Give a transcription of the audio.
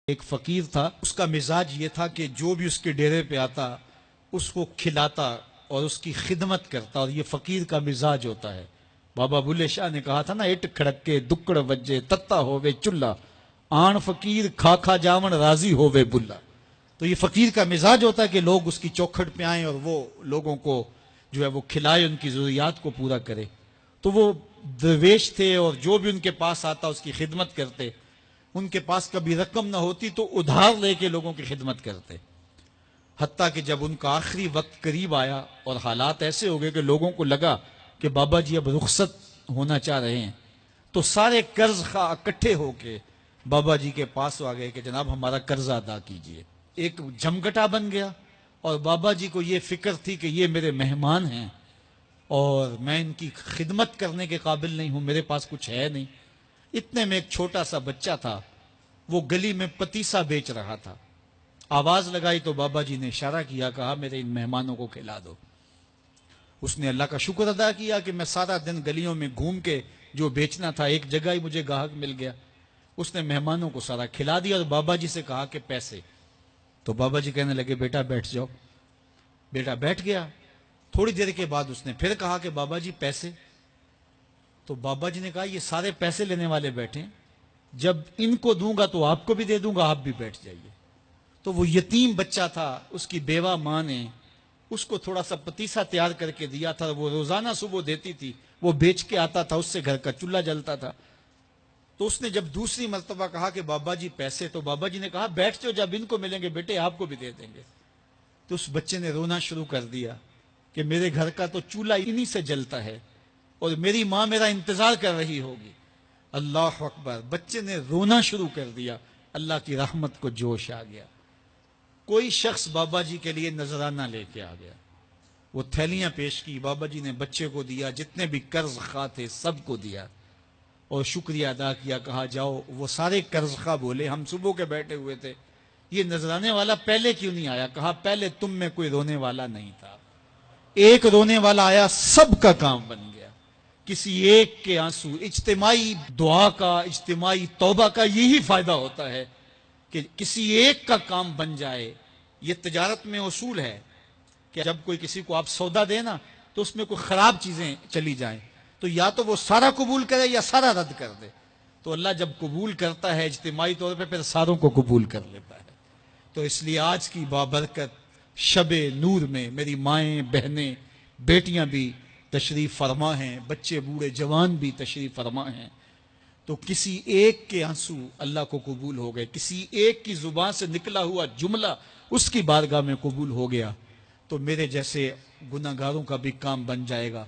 ایک فقیر تھا، اس کا مزاج یہ تھا کہ جو بھی اس کے ڈیرے پہ آتا اس کو کھلاتا اور اس کی خدمت کرتا، اور یہ فقیر کا مزاج ہوتا ہے۔ بابا بلے شاہ نے کہا تھا نا، اٹ کھڑکے دکڑ وجے تتا ہووے چلا، آن فقیر کھا کھا جاون راضی ہووے بلا۔ تو یہ فقیر کا مزاج ہوتا ہے کہ لوگ اس کی چوکھٹ پہ آئیں اور وہ لوگوں کو جو ہے وہ کھلائے، ان کی ضروریات کو پورا کرے۔ تو وہ درویش تھے اور جو بھی ان کے پاس آتا اس کی خدمت کرتے۔ ان کے پاس کبھی رقم نہ ہوتی تو ادھار لے کے لوگوں کی خدمت کرتے، حتیٰ کہ جب ان کا آخری وقت قریب آیا اور حالات ایسے ہو گئے کہ لوگوں کو لگا کہ بابا جی اب رخصت ہونا چاہ رہے ہیں، تو سارے قرض خواہ اکٹھے ہو کے بابا جی کے پاس آ گئے کہ جناب ہمارا قرضہ ادا کیجئے۔ ایک جمگٹا بن گیا، اور بابا جی کو یہ فکر تھی کہ یہ میرے مہمان ہیں اور میں ان کی خدمت کرنے کے قابل نہیں ہوں، میرے پاس کچھ ہے نہیں۔ اتنے میں ایک چھوٹا سا بچہ تھا، وہ گلی میں پتیسا بیچ رہا تھا۔ آواز لگائی تو بابا جی نے اشارہ کیا، کہا میرے ان مہمانوں کو کھلا دو۔ اس نے اللہ کا شکر ادا کیا کہ میں سارا دن گلیوں میں گھوم کے جو بیچنا تھا ایک جگہ ہی مجھے گاہک مل گیا۔ اس نے مہمانوں کو سارا کھلا دیا اور بابا جی سے کہا کہ پیسے۔ تو بابا جی کہنے لگے بیٹا بیٹھ جاؤ۔ بیٹا بیٹھ گیا۔ تھوڑی دیر کے بعد اس نے پھر کہا کہ بابا جی پیسے۔ تو بابا جی نے کہا یہ سارے پیسے لینے والے بیٹھے ہیں، جب ان کو دوں گا تو آپ کو بھی دے دوں گا، آپ بھی بیٹھ جائیے۔ تو وہ یتیم بچہ تھا، اس کی بیوہ ماں نے اس کو تھوڑا سا پتیسا تیار کر کے دیا تھا، وہ روزانہ صبح دیتی تھی، وہ بیچ کے آتا تھا، اس سے گھر کا چولہا جلتا تھا۔ تو اس نے جب دوسری مرتبہ کہا کہ بابا جی پیسے، تو بابا جی نے کہا بیٹھ جاؤ، جب ان کو ملیں گے بیٹے آپ کو بھی دے دیں گے۔ تو اس بچے نے رونا شروع کر دیا کہ میرے گھر کا تو چولہا انہی سے جلتا ہے اور میری ماں میرا انتظار کر رہی ہوگی۔ اللہ اکبر، بچے نے رونا شروع کر دیا۔ اللہ کی رحمت کو جوش آ گیا۔ کوئی شخص بابا جی کے لیے نذرانہ لے کے آ گیا، وہ تھیلیاں پیش کی، بابا جی نے بچے کو دیا، جتنے بھی قرض خواہ تھے سب کو دیا اور شکریہ ادا کیا، کہا جاؤ۔ وہ سارے قرض خواہ بولے ہم صبح کے بیٹھے ہوئے تھے، یہ نذرانے والا پہلے کیوں نہیں آیا؟ کہا پہلے تم میں کوئی رونے والا نہیں تھا، ایک رونے والا آیا، سب کا کام بن گیا۔ کسی ایک کے آنسو، اجتماعی دعا کا، اجتماعی توبہ کا یہی فائدہ ہوتا ہے کہ کسی ایک کا کام بن جائے۔ یہ تجارت میں اصول ہے کہ جب کوئی کسی کو آپ سودا دے نا تو اس میں کوئی خراب چیزیں چلی جائیں تو یا تو وہ سارا قبول کرے یا سارا رد کر دے۔ تو اللہ جب قبول کرتا ہے اجتماعی طور پہ پھر ساروں کو قبول کر لیتا ہے۔ تو اس لیے آج کی بابرکت شب نور میں میری مائیں، بہنیں، بیٹیاں بھی تشریف فرما ہیں، بچے بوڑھے جوان بھی تشریف فرما ہیں۔ تو کسی ایک کے آنسو اللہ کو قبول ہو گئے، کسی ایک کی زبان سے نکلا ہوا جملہ اس کی بارگاہ میں قبول ہو گیا، تو میرے جیسے گناہگاروں کا بھی کام بن جائے گا۔